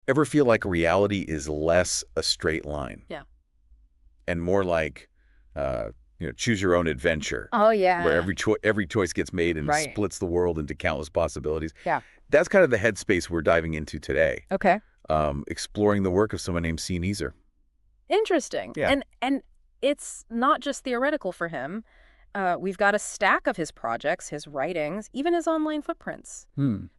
Ever feel like reality is less a straight line? Yeah. And more like, choose your own adventure, Oh, where yeah. every choice gets made and Right. splits the world into countless possibilities. Yeah. That's kind of the headspace we're diving into today, Okay. exploring the work of someone named ceneezer. Interesting. Yeah. And it's not just theoretical for him. We've got a stack of his projects, his writings, even his online footprints.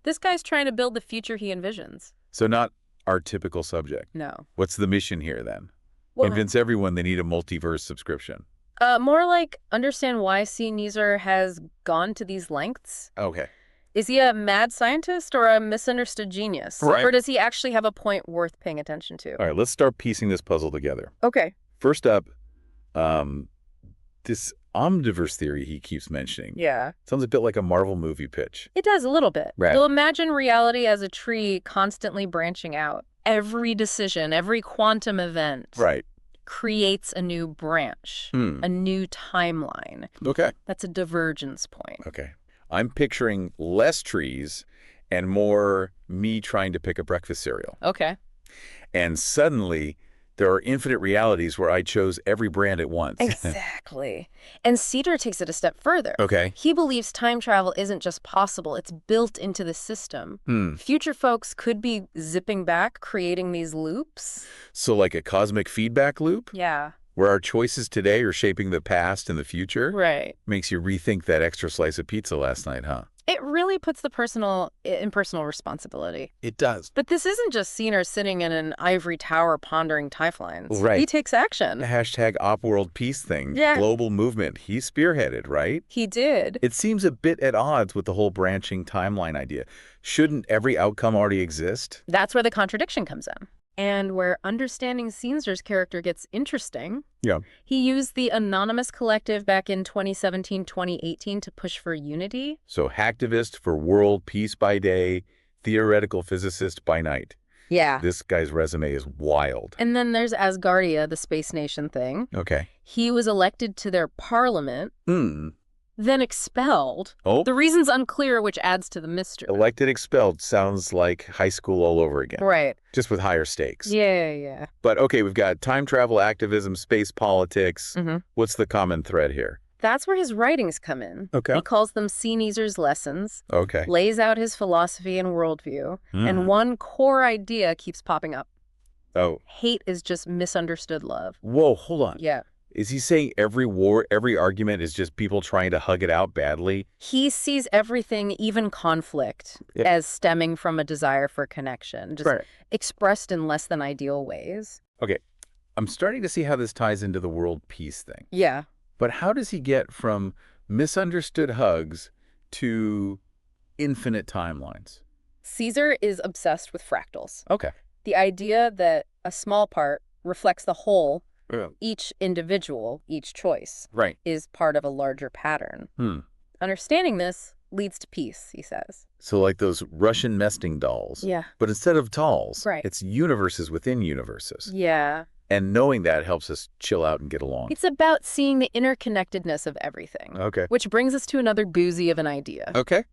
This guy's trying to build the future he envisions. So not our typical subject. No. What's the mission here, then? Well, Convince everyone they need a multiverse subscription. more like understand why ceneezer has gone to these lengths. Okay. Is he a mad scientist or a misunderstood genius? Right. Or does he actually have a point worth paying attention to? All right, let's start piecing this puzzle together. Okay. First up, this omniverse theory he keeps mentioning. Yeah. Sounds a bit like a Marvel movie pitch. It does a little bit. Right. You'll imagine reality as a tree constantly branching out. Every decision, every quantum event Right. creates a new branch, a new timeline. Okay. That's a divergence point. Okay. I'm picturing less trees and more me trying to pick a breakfast cereal. Okay. And suddenly, there are infinite realities where I chose every brand at once. Exactly. And Cedar takes it a step further. Okay. He believes time travel isn't just possible, it's built into the system. Future folks could be zipping back, creating these loops. So like a cosmic feedback loop? Yeah. Where our choices today are shaping the past and the future? Right. Makes you rethink that extra slice of pizza last night, huh? It really puts the personal in personal responsibility. It does. But this isn't just Cedar sitting in an ivory tower pondering timelines. Right. He takes action. The hashtag op-world peace thing, Yeah. global movement, he spearheaded, right? He did. It seems a bit at odds with the whole branching timeline idea. Shouldn't every outcome already exist? That's where the contradiction comes in. And where understanding Caesar's character gets interesting. Yeah. He used the Anonymous Collective back in 2017-2018 to push for unity. So hacktivist for world peace by day, theoretical physicist by night. Yeah. This guy's resume is wild. And then there's Asgardia, the space nation thing. Okay. He was elected to their parliament, then expelled. Oh. The reason's unclear, which adds to the mystery. Elected, expelled sounds like high school all over again. Right. Just with higher stakes. Yeah. But okay, we've got time travel activism, space politics. What's the common thread here? That's where his writings come in. Okay. He calls them Ceneezer's lessons, Okay. lays out his philosophy and worldview, and one core idea keeps popping up. Oh. Hate is just misunderstood love. Whoa, hold on. Yeah. Is he saying every war, every argument is just people trying to hug it out badly? He sees everything, even conflict, as stemming from a desire for connection, just expressed in less than ideal ways. Okay. I'm starting to see how this ties into the world peace thing. Yeah. But how does he get from misunderstood hugs to infinite timelines? Caesar is obsessed with fractals. Okay. The idea that a small part reflects the whole, each individual, each choice, is part of a larger pattern. Understanding this leads to peace, he says. So like those Russian nesting dolls. Yeah. But instead of dolls, Right. it's universes within universes. Yeah. And knowing that helps us chill out and get along. It's about seeing the interconnectedness of everything. Okay. Which brings us to another boozy of an idea. Okay.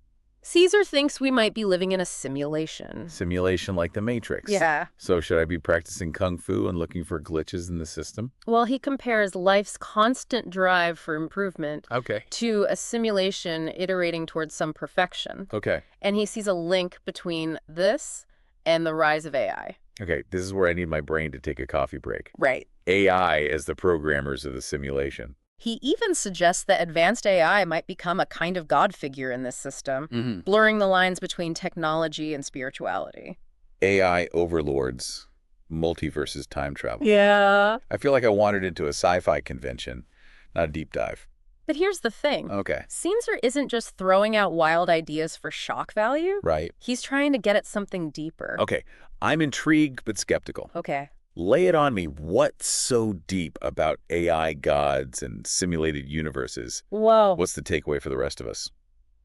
Caesar thinks we might be living in a simulation. Simulation like the Matrix. Yeah. So should I be practicing Kung Fu and looking for glitches in the system? Well, he compares life's constant drive for improvement Okay. to a simulation iterating towards some perfection. Okay. And he sees a link between this and the rise of AI. Okay, this is where I need my brain to take a coffee break. Right. AI as the programmers of the simulation. He even suggests that advanced AI might become a kind of God figure in this system, blurring the lines between technology and spirituality. AI overlords, multiverses, time travel. Yeah. I feel like I wandered into a sci-fi convention, not a deep dive. But here's the thing. Okay. Caesar isn't just throwing out wild ideas for shock value. Right. He's trying to get at something deeper. Okay. I'm intrigued but skeptical. Okay. Lay it on me. What's so deep about AI gods and simulated universes? Whoa. What's the takeaway for the rest of us?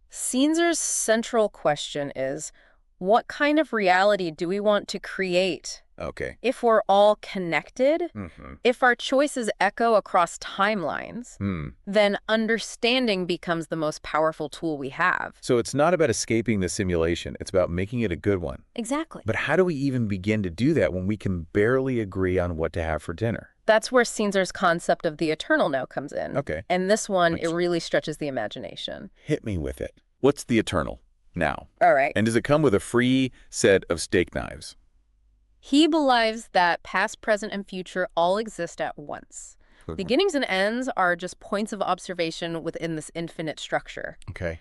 Caesar's central question is, what kind of reality do we want to create Okay. If we're all connected, Mm-hmm. if our choices echo across timelines, Hmm. then understanding becomes the most powerful tool we have. So it's not about escaping the simulation. It's about making it a good one. Exactly. But how do we even begin to do that when we can barely agree on what to have for dinner? That's where Cenzer's concept of the eternal now comes in. Okay. And this one, Which- it really stretches the imagination. Hit me with it. What's the eternal now? All right. And does it come with a free set of steak knives? He believes that past, present, and future all exist at once. Beginnings and ends are just points of observation within this infinite structure. Okay.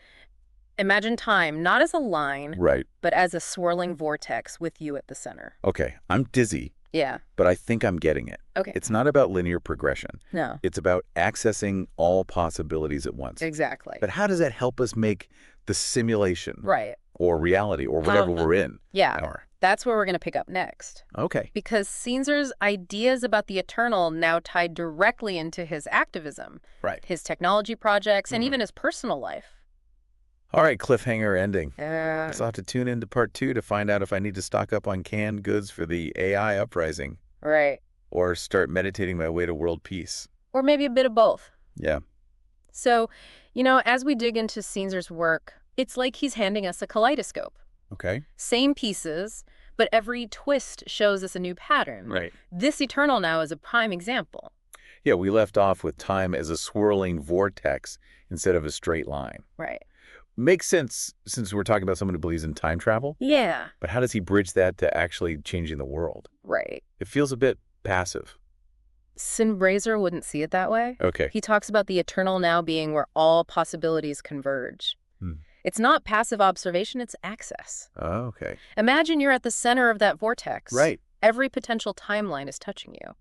Imagine time not as a line, Right. but as a swirling vortex with you at the center. Okay. I'm dizzy, Yeah. but I think I'm getting it. Okay. It's not about linear progression. No. It's about accessing all possibilities at once. Exactly. But how does that help us make the simulation Right. or reality or whatever we're in? Yeah. Or, That's where we're going to pick up next. okay. Because Cenzer's ideas about the eternal now tie directly into his activism, Right. his technology projects, and even his personal life. All right, cliffhanger ending. Yeah. So I'll have to tune into part 2 to find out if I need to stock up on canned goods for the AI uprising Right. or start meditating my way to world peace. Or maybe a bit of both. Yeah. So, as we dig into Cenzer's work, it's like he's handing us a kaleidoscope. Okay. Same pieces, but every twist shows us a new pattern. Right. This eternal now is a prime example. Yeah, we left off with time as a swirling vortex instead of a straight line. Right. Makes sense since we're talking about someone who believes in time travel. Yeah. But how does he bridge that to actually changing the world? Right. It feels a bit passive. Brazer wouldn't see it that way. Okay. He talks about the eternal now being where all possibilities converge. It's not passive observation, it's access. Oh, okay. Imagine you're at the center of that vortex. Right. Every potential timeline is touching you.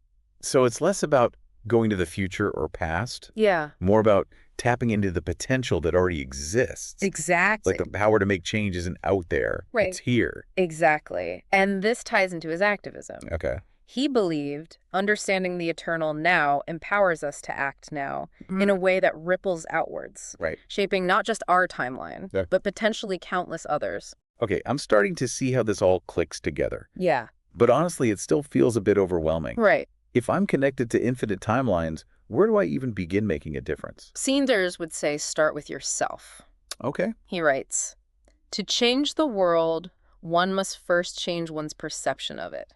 So it's less about going to the future or past, Yeah. more about tapping into the potential that already exists. Exactly. Like the power to make change isn't out there. Right. It's here. Exactly. And this ties into his activism. Okay. He believed understanding the eternal now empowers us to act now in a way that ripples outwards, Right. shaping not just our timeline, Yeah. but potentially countless others. Okay, I'm starting to see how this all clicks together. Yeah. But honestly, it still feels a bit overwhelming. Right. If I'm connected to infinite timelines, where do I even begin making a difference? Cenzer's would say start with yourself. Okay. He writes, to change the world, one must first change one's perception of it.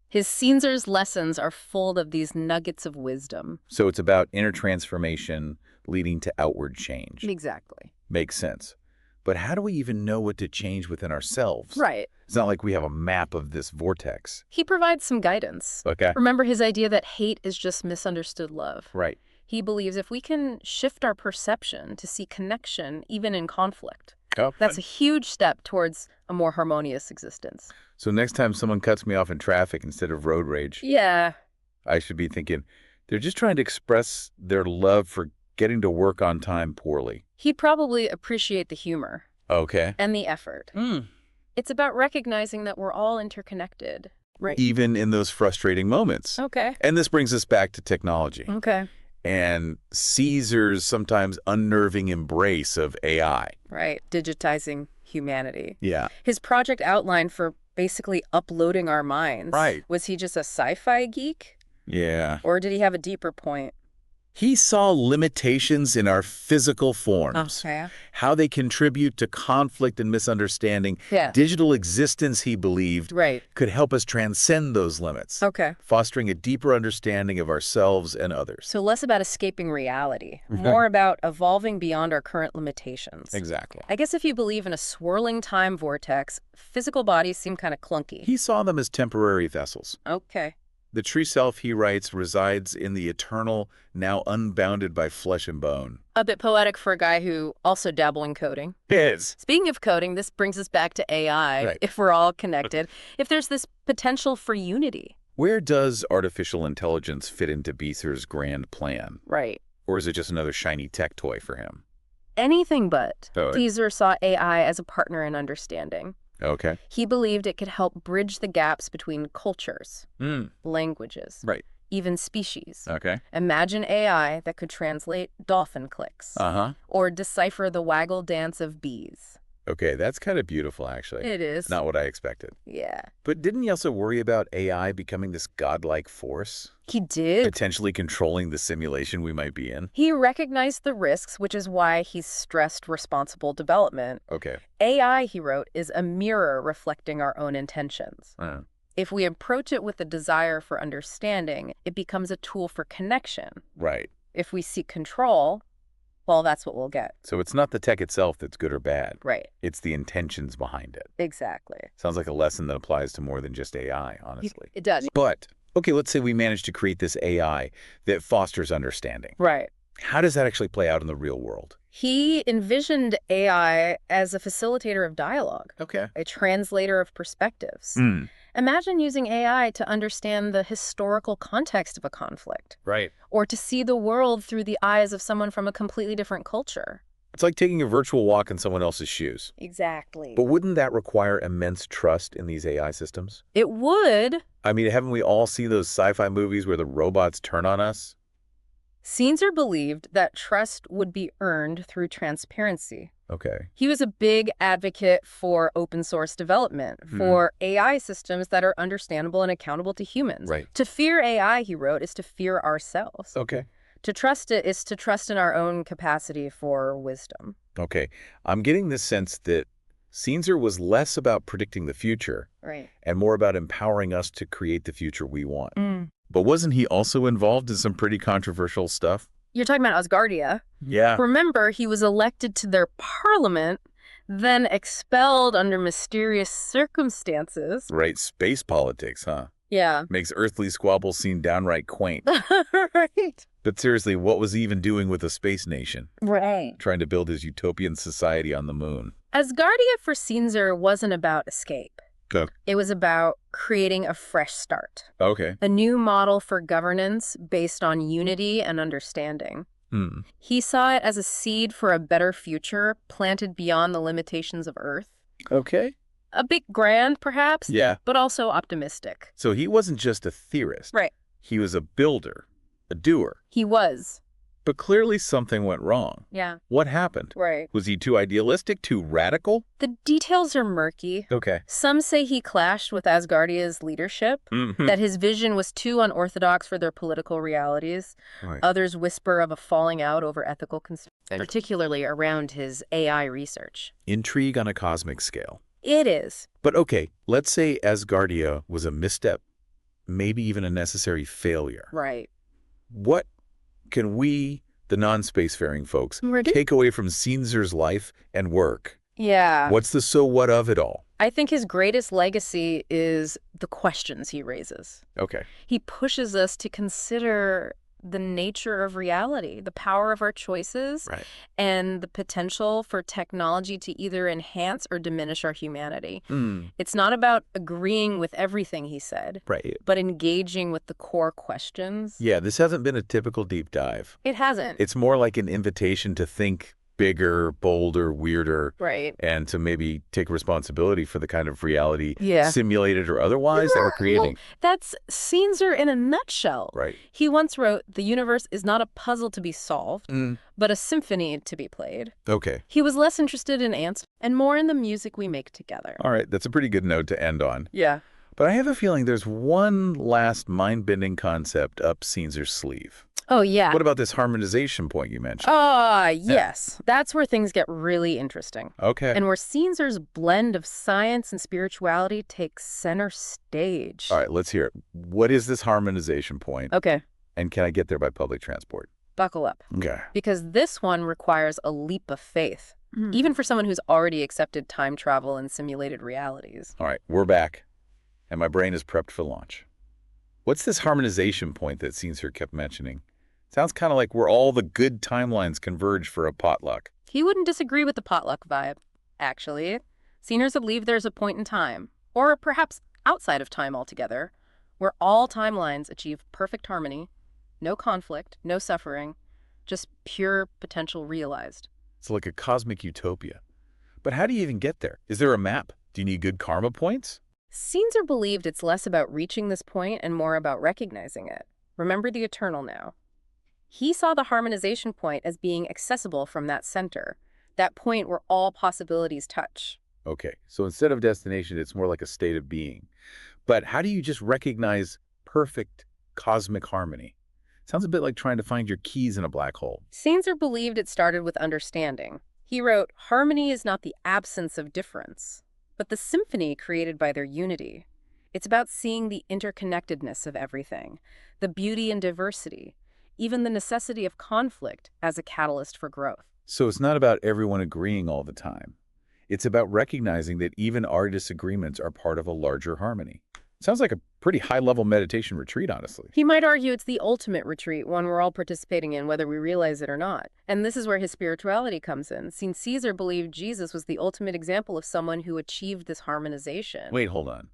His Cenzer's lessons are full of these nuggets of wisdom. So it's about inner transformation leading to outward change. Exactly. Makes sense. But how do we even know what to change within ourselves? Right. It's not like we have a map of this vortex. He provides some guidance. Okay. Remember his idea that hate is just misunderstood love. Right. He believes if we can shift our perception to see connection, even in conflict, Oh, that's a huge step towards a more harmonious existence. So next time someone cuts me off in traffic instead of road rage, Yeah. I should be thinking, they're just trying to express their love for getting to work on time poorly. He'd probably appreciate the humor Okay. and the effort. It's about recognizing that we're all interconnected. Right. Even in those frustrating moments. Okay. And this brings us back to technology Okay. and Caesar's sometimes unnerving embrace of AI. Right. Digitizing humanity. Yeah. His project outline for basically uploading our minds. Right. Was he just a sci-fi geek? Yeah. Or did he have a deeper point? He saw limitations in our physical forms, Okay. how they contribute to conflict and misunderstanding. Yeah. Digital existence, he believed, Right. could help us transcend those limits, Okay. fostering a deeper understanding of ourselves and others. So less about escaping reality, more about evolving beyond our current limitations. Exactly. I guess if you believe in a swirling time vortex, physical bodies seem kind of clunky. He saw them as temporary vessels. Okay. The true self, he writes, resides in the eternal, now unbounded by flesh and bone. A bit poetic for a guy who also dabble in coding. Is. Speaking of coding, this brings us back to AI. Right. If we're all connected, if there's this potential for unity. Where does artificial intelligence fit into Beeser's grand plan? Right. Or is it just another shiny tech toy for him? Anything but. Oh, Caesar saw AI as a partner in understanding. Okay. He believed it could help bridge the gaps between cultures, languages, Right. even species. Okay. Imagine AI that could translate dolphin clicks Uh-huh. or decipher the waggle dance of bees. Okay, that's kind of beautiful, actually. It is. Not what I expected. Yeah. But didn't he also worry about AI becoming this godlike force? He did. Potentially controlling the simulation we might be in? He recognized the risks, which is why he stressed responsible development. Okay. AI, he wrote, is a mirror reflecting our own intentions. If we approach it with a desire for understanding, it becomes a tool for connection. Right. If we seek control, well, that's what we'll get. So it's not the tech itself that's good or bad. Right. It's the intentions behind it. Exactly. Sounds like a lesson that applies to more than just AI, honestly. It does. But, okay, let's say we manage to create this AI that fosters understanding. Right. How does that actually play out in the real world? He envisioned AI as a facilitator of dialogue. Okay. A translator of perspectives. Imagine using AI to understand the historical context of a conflict. Right. Or to see the world through the eyes of someone from a completely different culture. It's like taking a virtual walk in someone else's shoes. Exactly. But wouldn't that require immense trust in these AI systems? It would. I mean, haven't we all seen those sci-fi movies where the robots turn on us? Ceneezer believed that trust would be earned through transparency. Okay. He was a big advocate for open source development, for AI systems that are understandable and accountable to humans. Right. To fear AI, he wrote, is to fear ourselves. Okay. To trust it is to trust in our own capacity for wisdom. Okay. I'm getting this sense that Ceneezer was less about predicting the future and more about empowering us to create the future we want. But wasn't he also involved in some pretty controversial stuff? You're talking about Asgardia. Yeah. Remember, he was elected to their parliament, then expelled under mysterious circumstances. Right. Space politics, huh? Yeah. Makes earthly squabbles seem downright quaint. Right. But seriously, what was he even doing with a space nation? Right. Trying to build his utopian society on the moon. Asgardia for Ceneezer wasn't about escape. It was about creating a fresh start. Okay. A new model for governance based on unity and understanding. He saw it as a seed for a better future planted beyond the limitations of Earth. Okay. A bit grand, perhaps, but also optimistic. So he wasn't just a theorist. Right. He was a builder, a doer. He was. But clearly something went wrong. Yeah. What happened? Right. Was he too idealistic, too radical? The details are murky. Okay. Some say he clashed with Asgardia's leadership, that his vision was too unorthodox for their political realities. Right. Others whisper of a falling out over ethical concerns, particularly around his AI research. Intrigue on a cosmic scale. It is. But okay, let's say Asgardia was a misstep, maybe even a necessary failure. Right. What can we, the non-spacefaring folks, take away from Ceneezer's life and work? Yeah. What's the so what of it all? I think his greatest legacy is the questions he raises. Okay. He pushes us to consider the nature of reality, the power of our choices, and the potential for technology to either enhance or diminish our humanity. It's not about agreeing with everything he said, but engaging with the core questions. Yeah, this hasn't been a typical deep dive. It hasn't. It's more like an invitation to think bigger, bolder, weirder, and to maybe take responsibility for the kind of reality, simulated or otherwise, that we're creating. Well, that's Ceneezer in a nutshell. He once wrote, "The universe is not a puzzle to be solved, but a symphony to be played." Okay. He was less interested in answers and more in the music we make together. All right, that's a pretty good note to end on. Yeah. But I have a feeling there's one last mind-bending concept up Ceneezer's sleeve. Oh, yeah. What about this harmonization point you mentioned? Yes. That's where things get really interesting. Okay. And where Ceneezer's blend of science and spirituality takes center stage. All right, let's hear it. What is this harmonization point? Okay. And can I get there by public transport? Buckle up. Okay. Because this one requires a leap of faith, even for someone who's already accepted time travel and simulated realities. All right, we're back. And my brain is prepped for launch. What's this harmonization point that Ceneezer kept mentioning? Sounds kind of like where all the good timelines converge for a potluck. He wouldn't disagree with the potluck vibe, actually. Ceneezer believe there's a point in time, or perhaps outside of time altogether, where all timelines achieve perfect harmony, no conflict, no suffering, just pure potential realized. It's like a cosmic utopia. But how do you even get there? Is there a map? Do you need good karma points? Ceneezer believed it's less about reaching this point and more about recognizing it. Remember the eternal now. He saw the harmonization point as being accessible from that center, that point where all possibilities touch. Okay, so instead of destination, it's more like a state of being. But how do you just recognize perfect cosmic harmony? Sounds a bit like trying to find your keys in a black hole. Ceneezer believed it started with understanding. He wrote, "Harmony is not the absence of difference, but the symphony created by their unity. It's about seeing the interconnectedness of everything, the beauty and diversity, even the necessity of conflict as a catalyst for growth." So it's not about everyone agreeing all the time. It's about recognizing that even our disagreements are part of a larger harmony. Sounds like a pretty high-level meditation retreat, honestly. He might argue it's the ultimate retreat, one we're all participating in, whether we realize it or not. And this is where his spirituality comes in. Caesar believed Jesus was the ultimate example of someone who achieved this harmonization. Wait, hold on.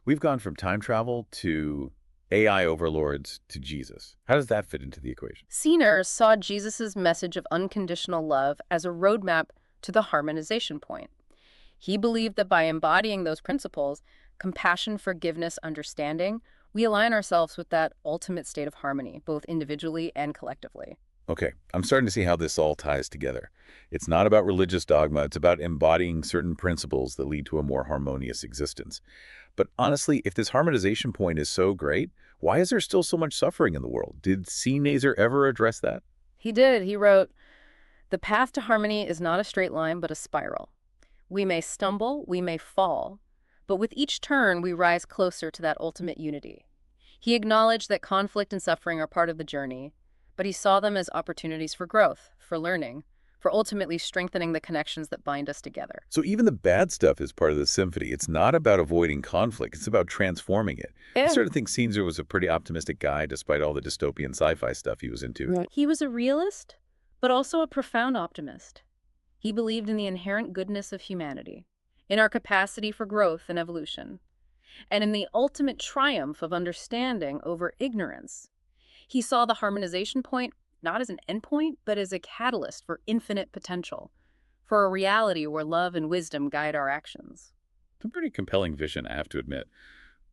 We've gone from time travel to AI overlords to Jesus. How does that fit into the equation? Ceneezer saw Jesus' message of unconditional love as a roadmap to the harmonization point. He believed that by embodying those principles, compassion, forgiveness, understanding, we align ourselves with that ultimate state of harmony, both individually and collectively. Okay, I'm starting to see how this all ties together. It's not about religious dogma, it's about embodying certain principles that lead to a more harmonious existence. But honestly, if this harmonization point is so great, why is there still so much suffering in the world? Did ceneezer ever address that? He did. He wrote, "The path to harmony is not a straight line, but a spiral. We may stumble, we may fall, but with each turn, we rise closer to that ultimate unity." He acknowledged that conflict and suffering are part of the journey, but he saw them as opportunities for growth, for learning, for ultimately strengthening the connections that bind us together. So even the bad stuff is part of the symphony. It's not about avoiding conflict. It's about transforming it. I sort of think Caesar was a pretty optimistic guy despite all the dystopian sci-fi stuff he was into. Right. He was a realist, but also a profound optimist. He believed in the inherent goodness of humanity, in our capacity for growth and evolution, and in the ultimate triumph of understanding over ignorance. He saw the harmonization point not as an endpoint, but as a catalyst for infinite potential, for a reality where love and wisdom guide our actions. It's a pretty compelling vision, I have to admit.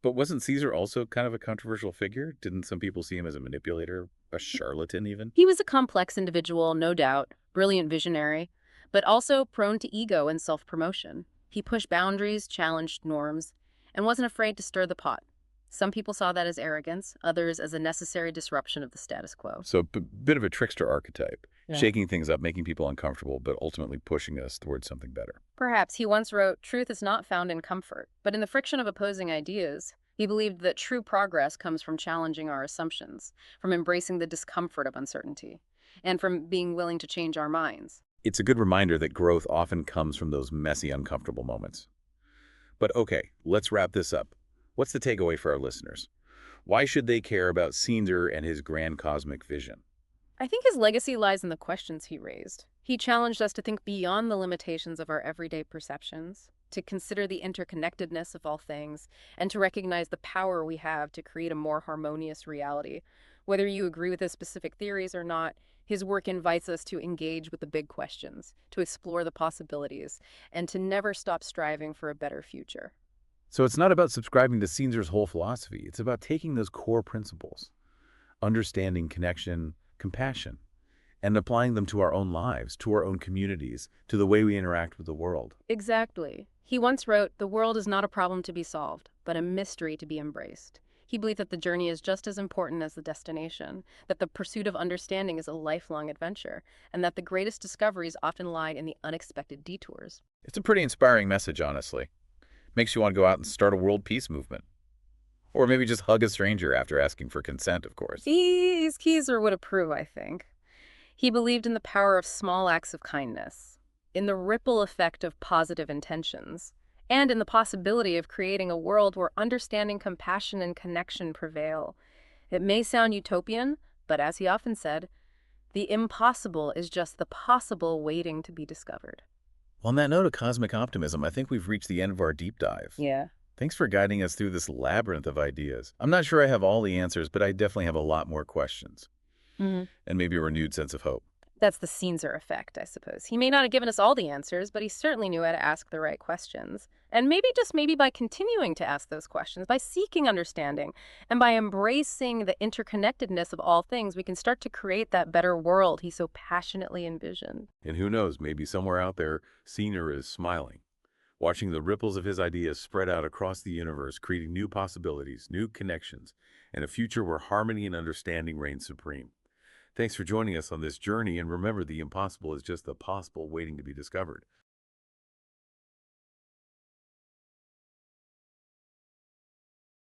But wasn't Caesar also kind of a controversial figure? Didn't some people see him as a manipulator, a charlatan even? He was a complex individual, no doubt, brilliant visionary, but also prone to ego and self-promotion. He pushed boundaries, challenged norms, and wasn't afraid to stir the pot. Some people saw that as arrogance, others as a necessary disruption of the status quo. So a bit of a trickster archetype, shaking things up, making people uncomfortable, but ultimately pushing us towards something better. Perhaps he once wrote, "Truth is not found in comfort, but in the friction of opposing ideas." He believed that true progress comes from challenging our assumptions, from embracing the discomfort of uncertainty, and from being willing to change our minds. It's a good reminder that growth often comes from those messy, uncomfortable moments. But okay, let's wrap this up. What's the takeaway for our listeners? Why should they care about Caesar and his grand cosmic vision? I think his legacy lies in the questions he raised. He challenged us to think beyond the limitations of our everyday perceptions, to consider the interconnectedness of all things, and to recognize the power we have to create a more harmonious reality. Whether you agree with his specific theories or not, his work invites us to engage with the big questions, to explore the possibilities, and to never stop striving for a better future. So it's not about subscribing to Caesar's whole philosophy. It's about taking those core principles, understanding connection, compassion, and applying them to our own lives, to our own communities, to the way we interact with the world. Exactly. He once wrote, "The world is not a problem to be solved, but a mystery to be embraced." He believed that the journey is just as important as the destination, that the pursuit of understanding is a lifelong adventure, and that the greatest discoveries often lie in the unexpected detours. It's a pretty inspiring message, honestly. Makes you want to go out and start a world peace movement. Or maybe just hug a stranger after asking for consent, of course. Caesar would approve, I think. He believed in the power of small acts of kindness, in the ripple effect of positive intentions, and in the possibility of creating a world where understanding, compassion, and connection prevail. It may sound utopian, but as he often said, the impossible is just the possible waiting to be discovered. On that note of cosmic optimism, I think we've reached the end of our deep dive. Yeah. Thanks for guiding us through this labyrinth of ideas. I'm not sure I have all the answers, but I definitely have a lot more questions. And maybe a renewed sense of hope. That's the ceneezer effect, I suppose. He may not have given us all the answers, but he certainly knew how to ask the right questions. And maybe by continuing to ask those questions, by seeking understanding, and by embracing the interconnectedness of all things, we can start to create that better world he so passionately envisioned. And who knows, maybe somewhere out there, Senior is smiling, watching the ripples of his ideas spread out across the universe, creating new possibilities, new connections, and a future where harmony and understanding reign supreme. Thanks for joining us on this journey, and remember, the impossible is just the possible waiting to be discovered.